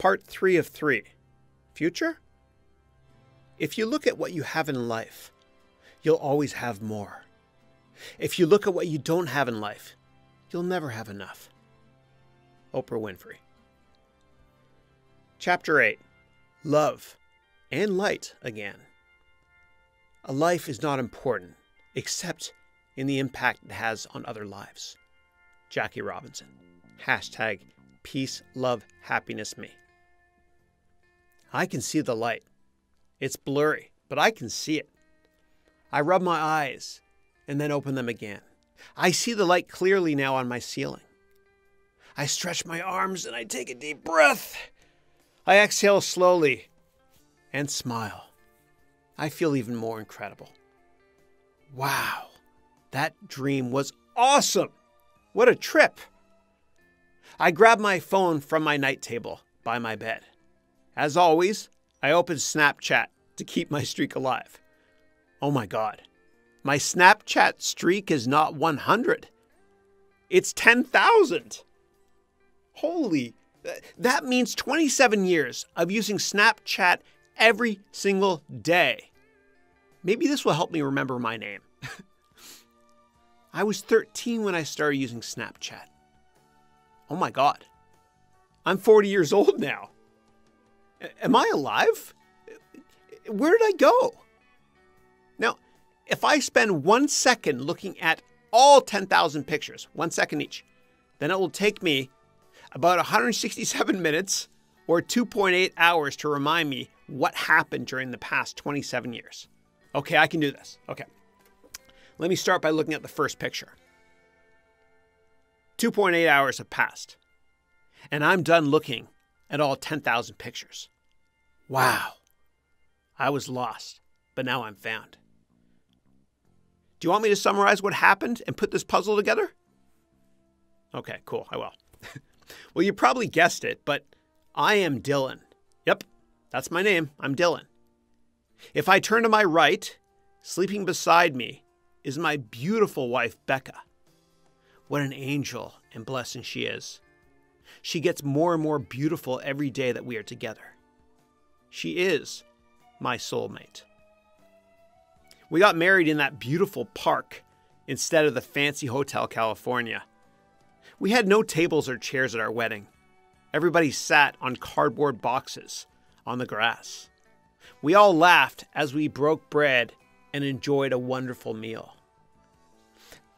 Part 3 of 3. Future? If you look at what you have in life, you'll always have more. If you look at what you don't have in life, you'll never have enough. Oprah Winfrey. Chapter 8. Love and light again. A life is not important except in the impact it has on other lives. Jackie Robinson. Hashtag peace, love, happiness, me. I can see the light. It's blurry, but I can see it. I rub my eyes and then open them again. I see the light clearly now on my ceiling. I stretch my arms and I take a deep breath. I exhale slowly and smile. I feel even more incredible. Wow, that dream was awesome. What a trip. I grab my phone from my night table by my bed. As always, I open Snapchat to keep my streak alive. Oh my God, my Snapchat streak is not 100. It's 10,000. Holy, that means 27 years of using Snapchat every single day. Maybe this will help me remember my name. I was 13 when I started using Snapchat. Oh my God, I'm 40 years old now. Am I alive? Where did I go? Now, if I spend 1 second looking at all 10,000 pictures, 1 second each, then it will take me about 167 minutes or 2.8 hours to remind me what happened during the past 27 years. Okay, I can do this. Okay. Let me start by looking at the first picture. 2.8 hours have passed, and I'm done looking at all 10,000 pictures. Wow. I was lost, but now I'm found. Do you want me to summarize what happened and put this puzzle together? Okay, cool. I will. Well, you probably guessed it, but I am Dylan. Yep, that's my name. I'm Dylan. If I turn to my right, sleeping beside me is my beautiful wife, Becca. What an angel and blessing she is. She gets more and more beautiful every day that we are together. She is my soulmate. We got married in that beautiful park instead of the fancy Hotel California. We had no tables or chairs at our wedding. Everybody sat on cardboard boxes on the grass. We all laughed as we broke bread and enjoyed a wonderful meal.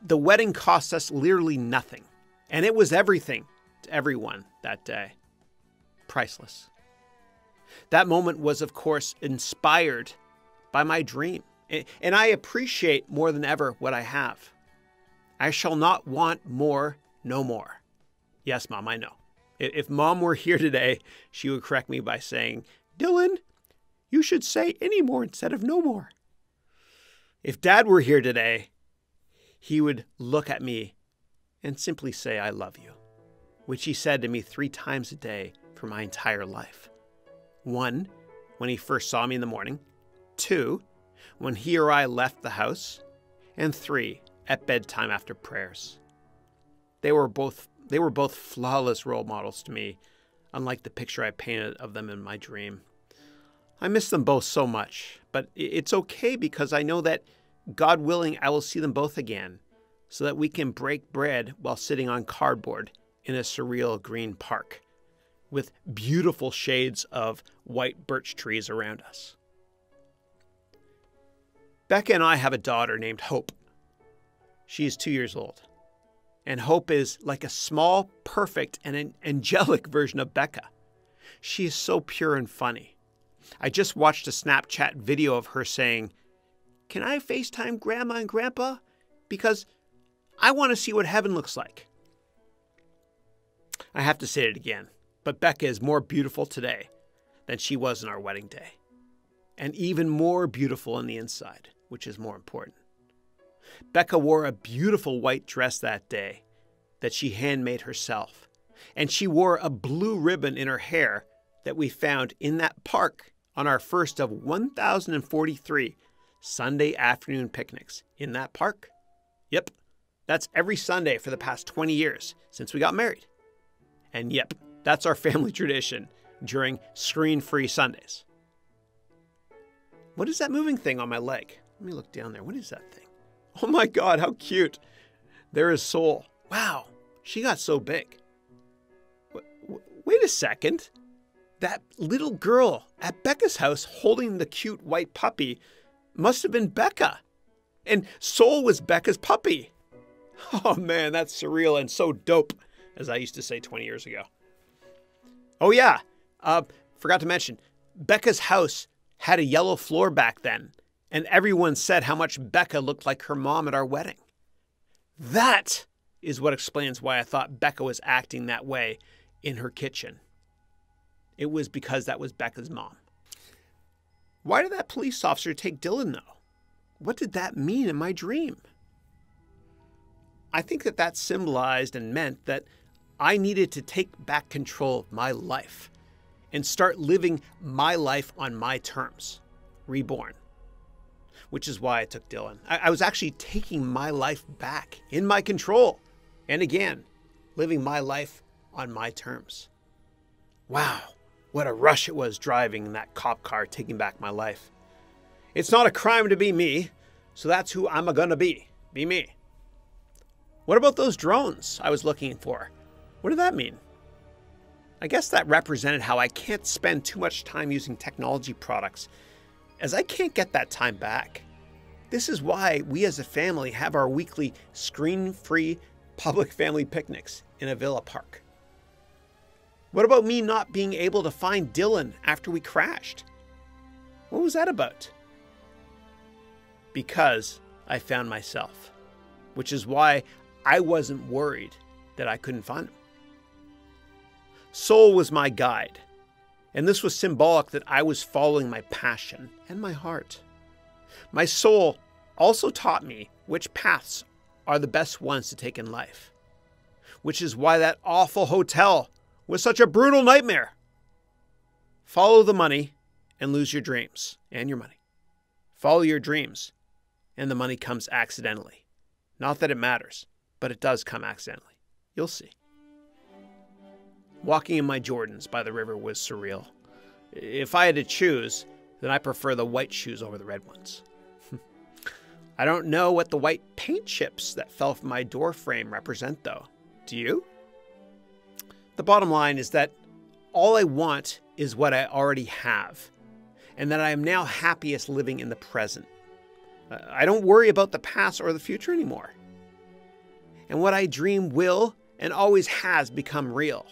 The wedding cost us literally nothing, and it was everything to everyone that day. Priceless. That moment was, of course, inspired by my dream, and I appreciate more than ever what I have. I shall not want more, no more. Yes, Mom, I know. If Mom were here today, she would correct me by saying, Dylan, you should say any more instead of no more. If Dad were here today, he would look at me and simply say, I love you, which he said to me 3 times a day for my entire life. 1, when he first saw me in the morning. 2, when he or I left the house. And 3, at bedtime after prayers. They were both flawless role models to me, unlike the picture I painted of them in my dream. I miss them both so much, but it's okay because I know that, God willing, I will see them both again so that we can break bread while sitting on cardboard in a surreal green park with beautiful shades of white birch trees around us. Becca and I have a daughter named Hope. She is 2 years old. And Hope is like a small, perfect, and an angelic version of Becca. She is so pure and funny. I just watched a Snapchat video of her saying, Can I FaceTime Grandma and Grandpa? Because I want to see what heaven looks like. I have to say it again, but Becca is more beautiful today than she was on our wedding day. And even more beautiful on the inside, which is more important. Becca wore a beautiful white dress that day that she handmade herself. And she wore a blue ribbon in her hair that we found in that park on our first of 1,043 Sunday afternoon picnics in that park. Yep, that's every Sunday for the past 20 years since we got married. And yep, that's our family tradition. during screen-free Sundays. What is that moving thing on my leg? Let me look down there. What is that thing? Oh my God, how cute. There is Soul. Wow, she got so big. Wait a second. That little girl at Becca's house holding the cute white puppy must have been Becca. And Soul was Becca's puppy. Oh man, that's surreal and so dope, as I used to say 20 years ago. Oh yeah, forgot to mention, Becca's house had a yellow floor back then, and everyone said how much Becca looked like her mom at our wedding. That is what explains why I thought Becca was acting that way in her kitchen. It was because that was Becca's mom. Why did that police officer take Dylan, though? What did that mean in my dream? I think that symbolized and meant that I needed to take back control of my life and start living my life on my terms, reborn. Which is why I took Dylan. I was actually taking my life back in my control. And again, living my life on my terms. Wow, what a rush it was driving in that cop car, taking back my life. It's not a crime to be me, so that's who I'm gonna be me. What about those drones I was looking for? What did that mean? I guess that represented how I can't spend too much time using technology products, as I can't get that time back. This is why we as a family have our weekly screen-free public family picnics in a villa park. What about me not being able to find Dylan after we crashed? What was that about? Because I found myself, which is why I wasn't worried that I couldn't find him. Soul was my guide, and this was symbolic that I was following my passion and my heart. My soul also taught me which paths are the best ones to take in life, which is why that awful hotel was such a brutal nightmare. Follow the money and lose your dreams and your money. Follow your dreams and the money comes accidentally. Not that it matters, but it does come accidentally. You'll see. Walking in my Jordans by the river was surreal. If I had to choose, then I prefer the white shoes over the red ones. I don't know what the white paint chips that fell from my door frame represent, though. Do you? The bottom line is that all I want is what I already have, and that I am now happiest living in the present. I don't worry about the past or the future anymore. And what I dream will and always has become real,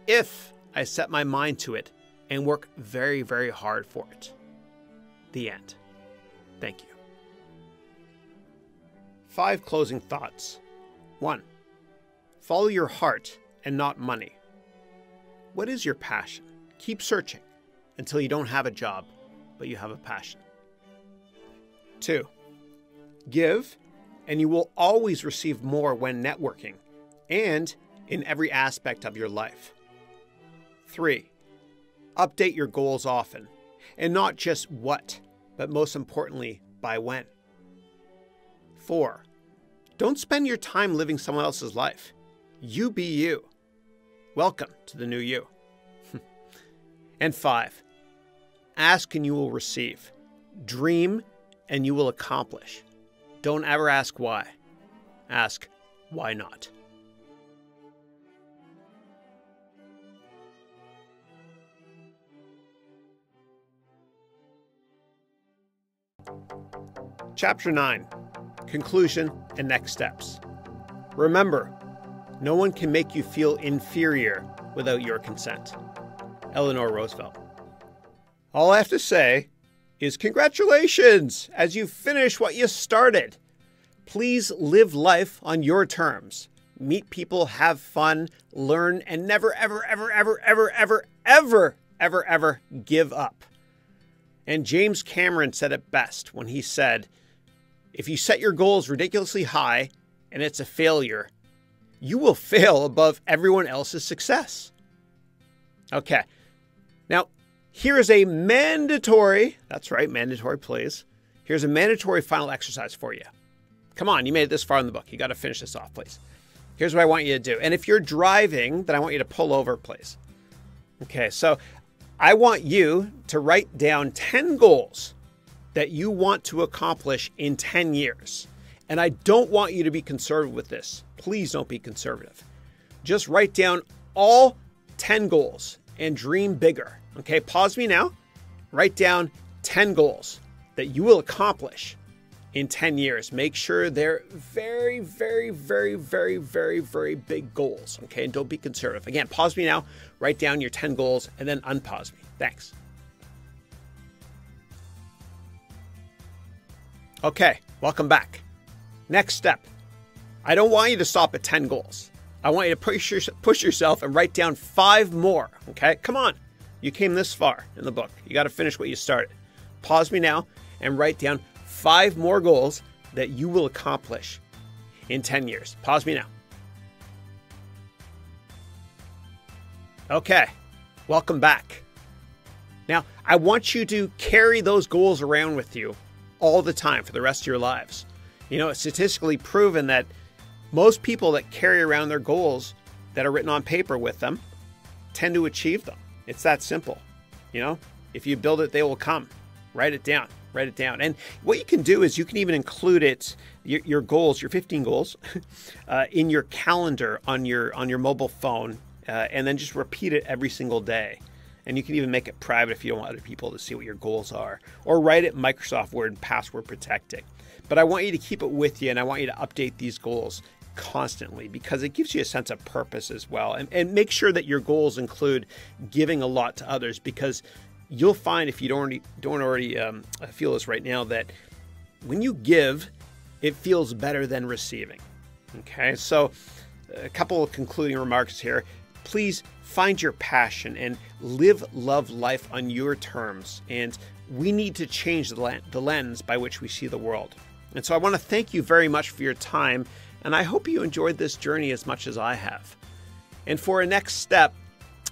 if I set my mind to it and work very, very hard for it. The end. Thank you. 5 closing thoughts. 1. Follow your heart and not money. What is your passion? Keep searching until you don't have a job, but you have a passion. 2. Give, and you will always receive more when networking and in every aspect of your life. 3. Update your goals often, and not just what, but most importantly, by when. 4. Don't spend your time living someone else's life. You be you. Welcome to the new you. And 5. Ask and you will receive. Dream and you will accomplish. Don't ever ask why. Ask why not. Chapter 9. Conclusion and next steps. Remember, no one can make you feel inferior without your consent. Eleanor Roosevelt. All I have to say is congratulations as you finish what you started. Please live life on your terms. Meet people, have fun, learn, and never, ever, ever, ever, ever, ever, ever, ever, ever give up. And James Cameron said it best when he said, if you set your goals ridiculously high and it's a failure, you will fail above everyone else's success. Okay. Now, here's a mandatory, that's right, mandatory, please. Here's a mandatory final exercise for you. Come on, you made it this far in the book. You got to finish this off, please. Here's what I want you to do. And if you're driving, then I want you to pull over, please. Okay, so I want you to write down 10 goals that you want to accomplish in 10 years. And I don't want you to be conservative with this. Please don't be conservative. Just write down all 10 goals and dream bigger. Okay, pause me now. Write down 10 goals that you will accomplish in 10 years. Make sure they're very, very, very, very, very, very big goals. Okay, and don't be conservative. Again, pause me now. Write down your 10 goals and then unpause me. Thanks. Okay, welcome back. Next step. I don't want you to stop at 10 goals. I want you to push yourself and write down 5 more. Okay, come on. You came this far in the book. You got to finish what you started. Pause me now and write down 5 more goals that you will accomplish in 10 years. Pause me now. Okay, welcome back. Now, I want you to carry those goals around with you all the time for the rest of your lives. You know, it's statistically proven that most people that carry around their goals that are written on paper with them tend to achieve them. It's that simple. You know, if you build it, they will come. Write it down. Write it down. And what you can do is you can even include it, your goals, your 15 goals, in your calendar on your mobile phone, and then just repeat it every single day. And you can even make it private if you don't want other people to see what your goals are. Or write it in Microsoft Word and password protected. But I want you to keep it with you, and I want you to update these goals constantly because it gives you a sense of purpose as well. And make sure that your goals include giving a lot to others, because you'll find, if you don't already feel this right now, that when you give, it feels better than receiving. Okay, so a couple of concluding remarks here. Please find your passion and live, love life on your terms. And we need to change the lens by which we see the world. And so I want to thank you very much for your time. And I hope you enjoyed this journey as much as I have. And for a next step,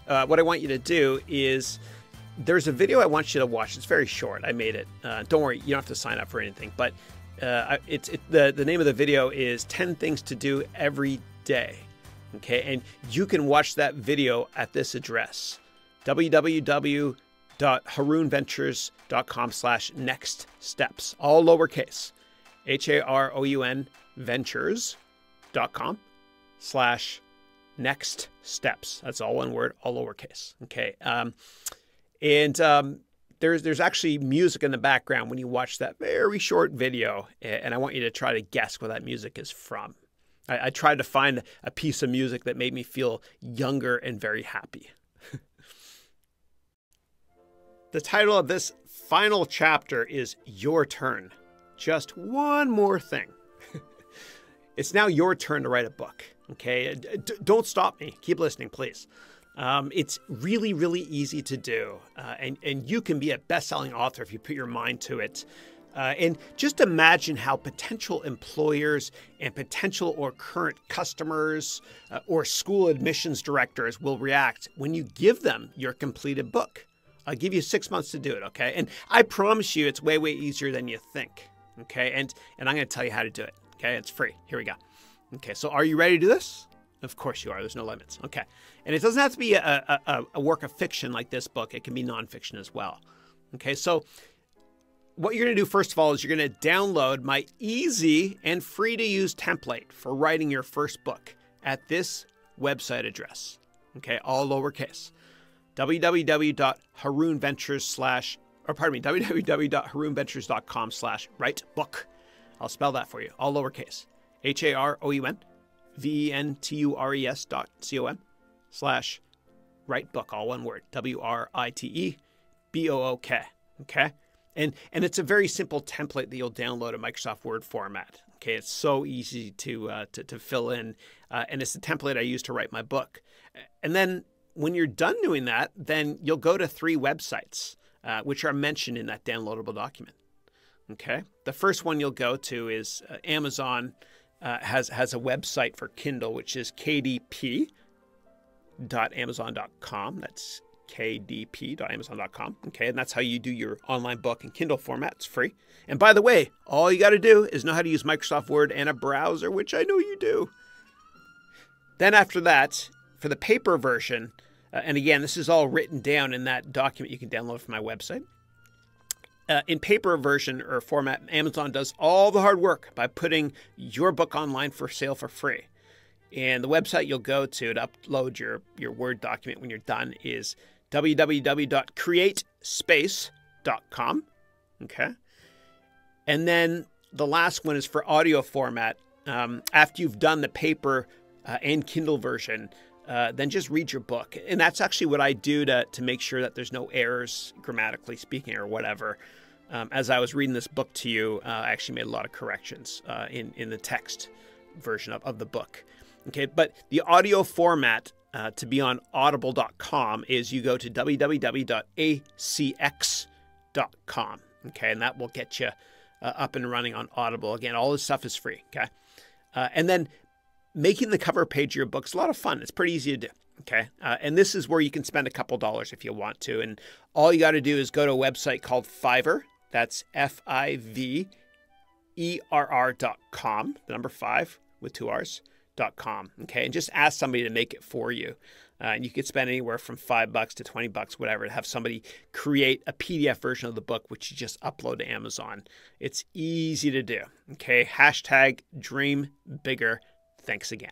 what I want you to do is, there's a video I want you to watch. It's very short. I made it. Don't worry, you don't have to sign up for anything. But the name of the video is 10 Things to Do Every Day. Okay, and you can watch that video at this address, www.harounventures.com/next steps, all lowercase, HAROUN ventures.com/next steps. That's all one word, all lowercase. Okay. There's actually music in the background when you watch that very short video, and I want you to try to guess where that music is from. I tried to find a piece of music that made me feel younger and very happy. The title of this final chapter is Your Turn. Just one more thing. It's now your turn to write a book. Okay, don't stop me. Keep listening, please. It's really, really easy to do. And you can be a best-selling author if you put your mind to it. And just imagine how potential employers and potential or current customers or school admissions directors will react when you give them your completed book. I'll give you 6 months to do it, okay? And I promise you it's way, way easier than you think, okay? And I'm going to tell you how to do it, okay? It's free. Here we go. Okay, so are you ready to do this? Of course you are. There's no limits. Okay. And it doesn't have to be a work of fiction like this book. It can be nonfiction as well. Okay, so what you're going to do, first of all, is you're going to download my easy and free-to-use template for writing your first book at this website address. Okay, all lowercase. www.harounventures.com/writebook. I'll spell that for you, all lowercase. HAROUNVENTURES.com/writebook, all one word, WRITEBOOK. Okay, and it's a very simple template that you'll download in Microsoft Word format. Okay, it's so easy to fill in, and it's the template I use to write my book. And then when you're done doing that, then you'll go to 3 websites, which are mentioned in that downloadable document. Okay, the first one you'll go to is Amazon. Has a website for Kindle, which is kdp.amazon.com. That's kdp.amazon.com. Okay, and that's how you do your online book in Kindle format. It's free. And by the way, all you got to do is know how to use Microsoft Word and a browser, which I know you do. Then after that, for the paper version, And again, this is all written down in that document you can download from my website. In paper version or format, Amazon does all the hard work by putting your book online for sale for free. And the website you'll go to upload your Word document when you're done is www.createspace.com. Okay. And then the last one is for audio format. After you've done the paper and Kindle version, then just read your book. And that's actually what I do to make sure that there's no errors, grammatically speaking or whatever. As I was reading this book to you, I actually made a lot of corrections in the text version of the book. Okay, but the audio format to be on audible.com is you go to www.acx.com. Okay, and that will get you up and running on Audible. Again, all this stuff is free. Okay, and then making the cover page of your book is a lot of fun. It's pretty easy to do. Okay, and this is where you can spend a couple dollars if you want to. And all you got to do is go to a website called Fiverr. That's FIVERR.com, the number 5 with 2 R's. .com, okay, and just ask somebody to make it for you. And you could spend anywhere from $5 to $20, whatever, to have somebody create a PDF version of the book, which you just upload to Amazon. It's easy to do. Okay, hashtag dream bigger. Thanks again.